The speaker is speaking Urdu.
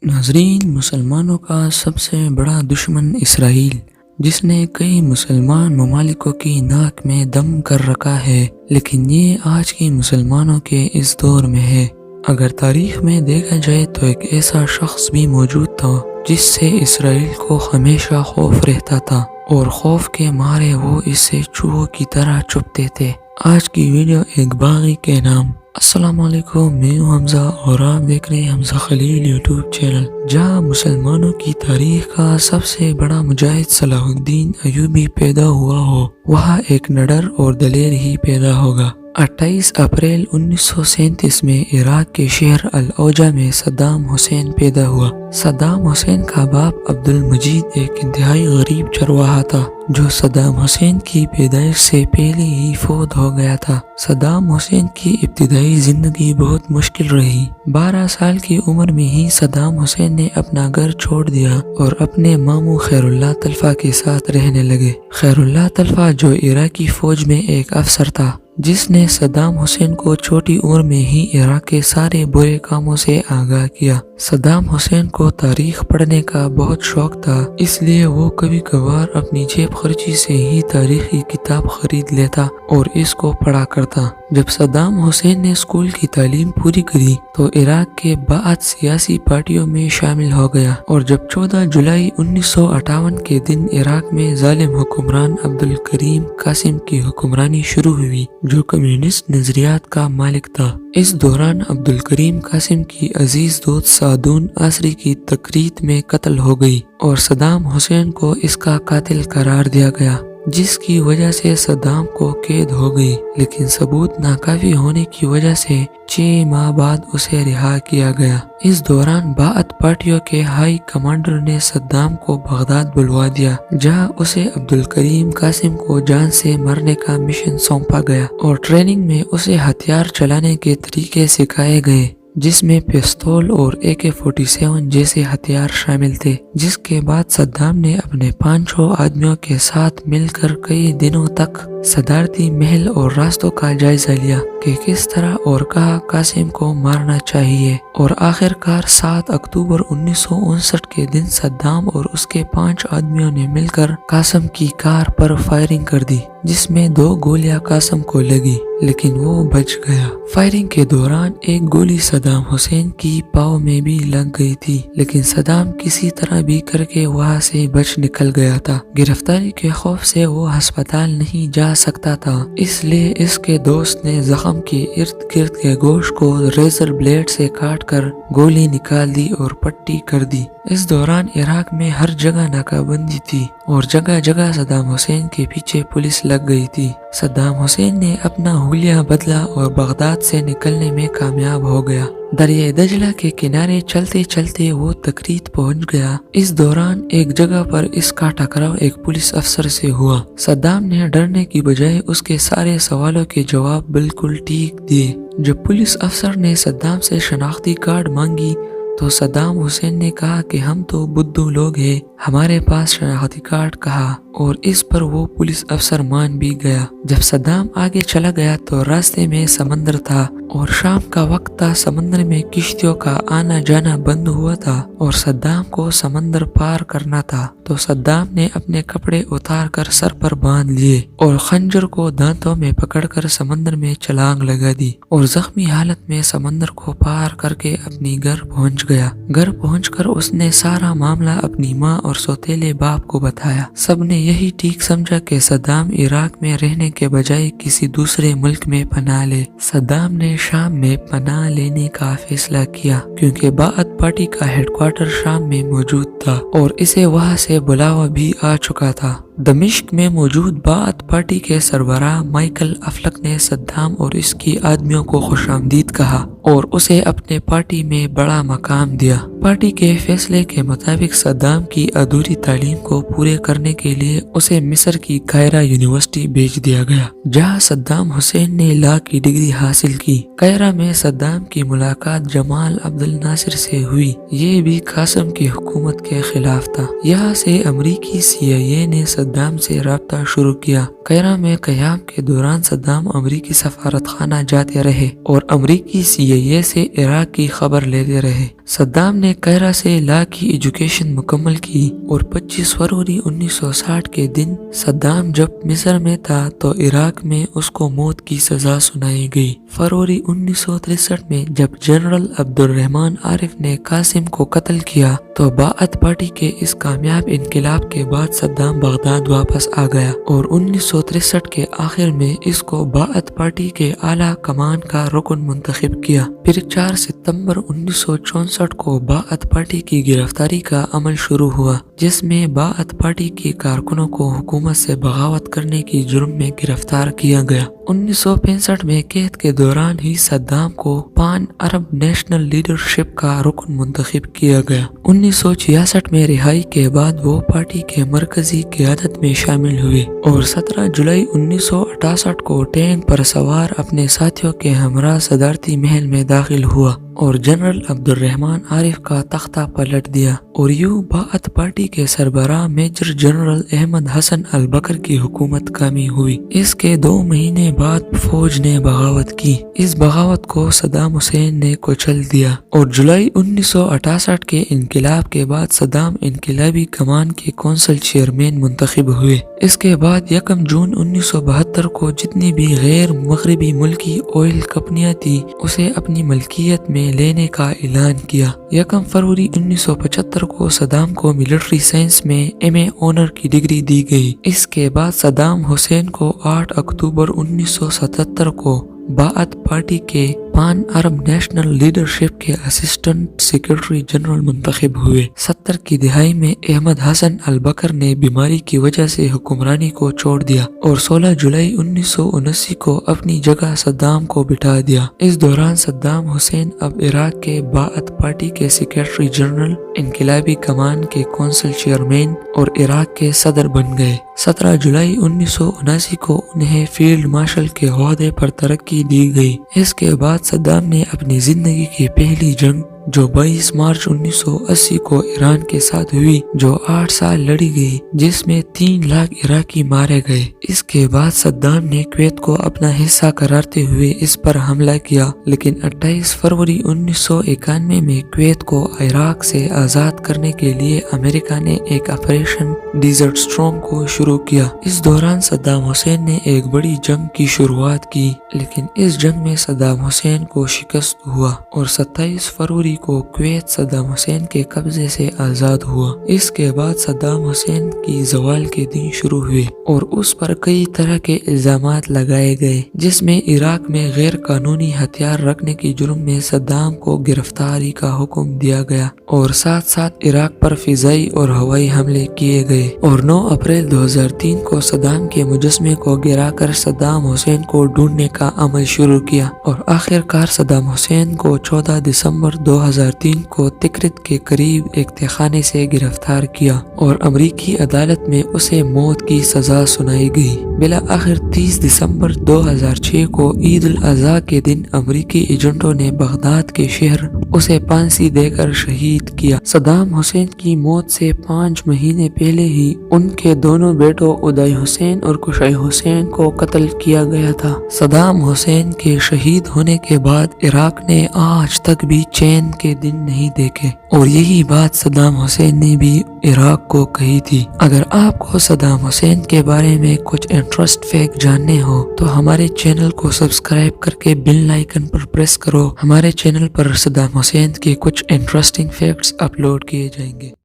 ناظرین، مسلمانوں کا سب سے بڑا دشمن اسرائیل، جس نے کئی مسلمان ممالکوں کی ناک میں دم کر رکھا ہے، لیکن یہ آج کی مسلمانوں کے اس دور میں ہے۔ اگر تاریخ میں دیکھا جائے تو ایک ایسا شخص بھی موجود تھا جس سے اسرائیل کو ہمیشہ خوف رہتا تھا، اور خوف کے مارے وہ اس سے چوہوں کی طرح چھپتے تھے۔ آج کی ویڈیو ایک باغی کے نام۔ السلام علیکم، میں ہوں حمزہ اور آپ دیکھ رہے ہیں حمزہ خلیل یوٹیوب چینل۔ جہاں مسلمانوں کی تاریخ کا سب سے بڑا مجاہد صلاح الدین ایوبی پیدا ہوا ہو، وہاں ایک نڈر اور دلیر ہی پیدا ہوگا۔ 28 اپریل 1937 میں عراق کے شہر العوجہ میں صدام حسین پیدا ہوا۔ صدام حسین کا باپ عبد المجید ایک انتہائی غریب چرواہا تھا جو صدام حسین کی پیدائش سے پہلے ہی فوت ہو گیا تھا۔ صدام حسین کی ابتدائی زندگی بہت مشکل رہی۔ 12 سال کی عمر میں ہی صدام حسین نے اپنا گھر چھوڑ دیا اور اپنے ماموں خیر اللہ تلفہ کے ساتھ رہنے لگے۔ خیر اللہ تلفہ جو عراقی فوج میں ایک افسر تھا، جس نے صدام حسین کو چھوٹی عمر میں ہی عراق کے سارے برے کاموں سے آگاہ کیا۔ صدام حسین کو تاریخ پڑھنے کا بہت شوق تھا، اس لیے وہ کبھی کبھار اپنی جیب خرچی سے ہی تاریخی کتاب خرید لیتا اور اس کو پڑھا کرتا۔ جب صدام حسین نے اسکول کی تعلیم پوری کری تو عراق کے بعد سیاسی پارٹیوں میں شامل ہو گیا، اور جب 14 جولائی 1958 کے دن عراق میں ظالم حکمران عبد الکریم قاسم کی حکمرانی شروع ہوئی جو کمیونسٹ نظریات کا مالک تھا۔ اس دوران عبد الکریم قاسم کی عزیز دوست سعدون عصری کی تقرید میں قتل ہو گئی اور صدام حسین کو اس کا قاتل قرار دیا گیا، جس کی وجہ سے صدام کو قید ہو گئی، لیکن ثبوت ناکافی ہونے کی وجہ سے 6 ماہ بعد اسے رہا کیا گیا۔ اس دوران بعث پارٹیوں کے ہائی کمانڈر نے صدام کو بغداد بلوا دیا، جہاں اسے عبد الکریم قاسم کو جان سے مارنے کا مشن سونپا گیا اور ٹریننگ میں اسے ہتھیار چلانے کے طریقے سکھائے گئے، جس میں پستول اور AK-47 جیسے ہتھیار شامل تھے۔ جس کے بعد صدام نے اپنے 500 آدمیوں کے ساتھ مل کر کئی دنوں تک صدارتی محل اور راستوں کا جائزہ لیا کہ کس طرح اور کہاں قاسم کو مارنا چاہیے، اور آخر کار 7 اکتوبر 1959 کے دن صدام اور اس کے 5 آدمیوں نے مل کر قاسم کی کار پر فائرنگ کر دی، جس میں 2 گولیاں قاسم کو لگی لیکن وہ بچ گیا۔ فائرنگ کے دوران ایک گولی صدام حسین کی پاؤں میں بھی لگ گئی تھی، لیکن صدام کسی طرح بھی کر کے وہاں سے بچ نکل گیا تھا۔ گرفتاری کے خوف سے وہ ہسپتال نہیں جا سکتا تھا، اس لیے اس کے دوست نے زخم کے ارد گرد کے گوشت کو ریزر بلیڈ سے کاٹ کر گولی نکال دی اور پٹی کر دی۔ اس دوران عراق میں ہر جگہ ناکہ بندی تھی اور جگہ جگہ صدام حسین کے پیچھے پولیس لگ گئی تھی۔ صدام حسین نے اپنا حلیہ بدلا اور بغداد سے نکلنے میں کامیاب ہو گیا۔ دریائے دجلہ کے کنارے چلتے چلتے وہ تقرید پہنچ گیا۔ اس دوران ایک جگہ پر اس کا ٹکراؤ ایک پولیس افسر سے ہوا۔ صدام نے ڈرنے کی بجائے اس کے سارے سوالوں کے جواب بالکل ٹھیک دیے۔ جب پولیس افسر نے صدام سے شناختی کارڈ مانگی تو صدام حسین نے کہا کہ ہم تو بدھو لوگ ہیں، ہمارے پاس شناختی کارڈ کہا، اور اس پر وہ پولیس افسر مان بھی گیا۔ جب صدام آگے چلا گیا تو راستے میں سمندر تھا اور شام کا وقت تھا، سمندر میں کشتیوں کا آنا جانا بند ہوا تھا اور صدام کو سمندر پار کرنا تھا، تو صدام نے اپنے کپڑے اتار کر سر پر باندھ لیے اور خنجر کو دانتوں میں پکڑ کر سمندر میں چھلانگ لگا دی، اور زخمی حالت میں سمندر کو پار کر کے اپنی گھر پہنچ گیا۔ گھر پہنچ کر اس نے سارا معاملہ اپنی ماں اور سوتیلے باپ کو بتایا۔ سب نے یہی ٹھیک سمجھا کہ صدام عراق میں رہنے کے بجائے کسی دوسرے ملک میں پناہ لے۔ صدام نے شام میں پناہ لینے کا فیصلہ کیا کیونکہ بعث پارٹی کا ہیڈ کوارٹر شام میں موجود تھا اور اسے وہاں سے بلاوا بھی آ چکا تھا۔ دمشق میں موجود بعث پارٹی کے سربراہ مائیکل افلک نے صدام اور اس کی آدمیوں کو خوش آمدید کہا اور اسے اپنے پارٹی میں بڑا مقام دیا۔ پارٹی کے فیصلے کے مطابق صدام کی ادھوری تعلیم کو پورے کرنے کے لیے اسے مصر کی قاہرہ یونیورسٹی بھیج دیا گیا، جہاں صدام حسین نے لا کی ڈگری حاصل کی۔ قاہرہ میں صدام کی ملاقات جمال عبد الناصر سے ہوئی، یہ بھی قاسم کی حکومت کے خلاف تھا۔ یہاں سے امریکی CIA نے صدام سے رابطہ شروع کیا۔ قاہرہ میں قیام کے دوران صدام امریکی سفارت خانہ جاتے رہے اور امریکی CIA سے عراق کی خبر لیتے رہے۔ صدام نے قاہرہ سے لا کی ایجوکیشن مکمل کی اور 25 فروری 1960 کے دن صدام جب مصر میں تھا تو عراق میں اس کو موت کی سزا سنائی گئی۔ فروری 1963 میں جب جنرل عبد الرحمن عارف نے قاسم کو قتل کیا تو بعث پارٹی کے اس کامیاب انقلاب کے بعد صدام بغداد واپس آ گیا اور 1963 کے آخر میں اس کو بعث پارٹی کے اعلیٰ کمان کا رکن منتخب کیا۔ پھر 4 ستمبر 1964 کو بعث پارٹی کی گرفتاری کا عمل شروع ہوا، جس میں بعث پارٹی کے کارکنوں کو حکومت سے بغاوت کرنے کی جرم میں گرفتار کیا گیا۔ 1965 میں قحط کے دوران ہی صدام کو پان عرب نیشنل لیڈرشپ کا رکن منتخب کیا گیا۔ 1966 میں رہائی کے بعد وہ پارٹی کے مرکزی قیادت میں شامل ہوئے اور 17 جولائی 1968 کو ٹینک پر سوار اپنے ساتھیوں کے ہمراہ صدارتی محل میں داخل ہوا اور جنرل عبد الرحمن عارف کا تختہ پلٹ دیا اور یوں بعث پارٹی کے سربراہ میجر جنرل احمد حسن البکر کی حکومت قائم ہوئی۔ اس کے 2 مہینے بعد فوج نے بغاوت کی۔ اس بغاوت کو صدام حسین نے کچل دیا اور جولائی 1968 کے انقلاب کے بعد صدام انقلابی کمان کے کونسل چیئرمین منتخب ہوئے۔ اس کے بعد 1 جون 1972 کو جتنی بھی غیر مغربی ملکی آئل کمپنیاں تھی اسے اپنی ملکیت میں لینے کا اعلان کیا۔ 1 فروری 1975 کو صدام کو ملٹری سائنس میں ایم اے آنر کی ڈگری دی گئی۔ اس کے بعد صدام حسین کو 8 اکتوبر 1977 کو بعث پارٹی کے پان عرب نیشنل لیڈرشپ کے اسسٹنٹ سیکرٹری جنرل منتخب ہوئے۔ 70 کی دہائی میں احمد حسن البکر نے بیماری کی وجہ سے حکمرانی کو چھوڑ دیا اور 16 جولائی 1979 کو اپنی جگہ صدام کو بٹھا دیا۔ اس دوران صدام حسین اب عراق کے بعث پارٹی کے سیکرٹری جنرل، انقلابی کمان کے کونسل چیئرمین اور عراق کے صدر بن گئے۔ 17 جولائی 1979 کو انہیں فیلڈ مارشل کے عہدے پر ترقی دی گئی۔ اس کے بعد صدام نے اپنی زندگی کی پہلی جنگ جو 22 مارچ 1980 کو ایران کے ساتھ ہوئی، جو 8 سال لڑی گئی، جس میں 3 لاکھ عراقی مارے گئے۔ اس کے بعد صدام نے کویت کو اپنا حصہ قرارتے ہوئے اس پر حملہ کیا، لیکن 28 فروری 1991 میں کویت کو عراق سے آزاد کرنے کے لیے امریکہ نے ایک آپریشن ڈیزرٹ اسٹارم کو شروع کیا۔ اس دوران صدام حسین نے ایک بڑی جنگ کی شروعات کی، لیکن اس جنگ میں صدام حسین کو شکست ہوا اور 27 فروری کو کویت صدام حسین کے قبضے سے آزاد ہوا۔ اس کے بعد صدام حسین کی زوال کے دن شروع ہوئے اور اس پر کئی طرح کے الزامات لگائے گئے، جس میں عراق میں غیر قانونی ہتھیار رکھنے کی جرم میں صدام کو گرفتاری کا حکم دیا گیا اور ساتھ ساتھ عراق پر فضائی اور ہوائی حملے کیے گئے اور 9 اپریل 2003 کو صدام کے مجسمے کو گرا کر صدام حسین کو ڈھونڈنے کا عمل شروع کیا اور آخر کار صدام حسین کو 14 دسمبر 2003 کو تکرت کے قریب ایک تہخانے سے گرفتار کیا اور امریکی عدالت میں اسے موت کی سزا سنائی گئی۔ بالآخر 30 دسمبر 2006 کو عید الاضحیٰ کے دن امریکی ایجنٹوں نے بغداد کے شہر اسے پھانسی دے کر شہید کیا۔ صدام حسین کی موت سے 5 مہینے پہلے ہی ان کے دونوں بیٹوں ادائی حسین اور قشائی حسین کو قتل کیا گیا تھا۔ صدام حسین کے شہید ہونے کے بعد عراق نے آج تک بھی چین کے دن نہیں دیکھے اور یہی بات صدام حسین نے بھی عراق کو کہی تھی۔ اگر آپ کو صدام حسین کے بارے میں کچھ انٹرسٹ فیکٹ جاننے ہو تو ہمارے چینل کو سبسکرائب کر کے بیل آئیکن پر پریس کرو۔ ہمارے چینل پر صدام حسین کے کچھ انٹرسٹنگ فیکٹس اپلوڈ کیے جائیں گے۔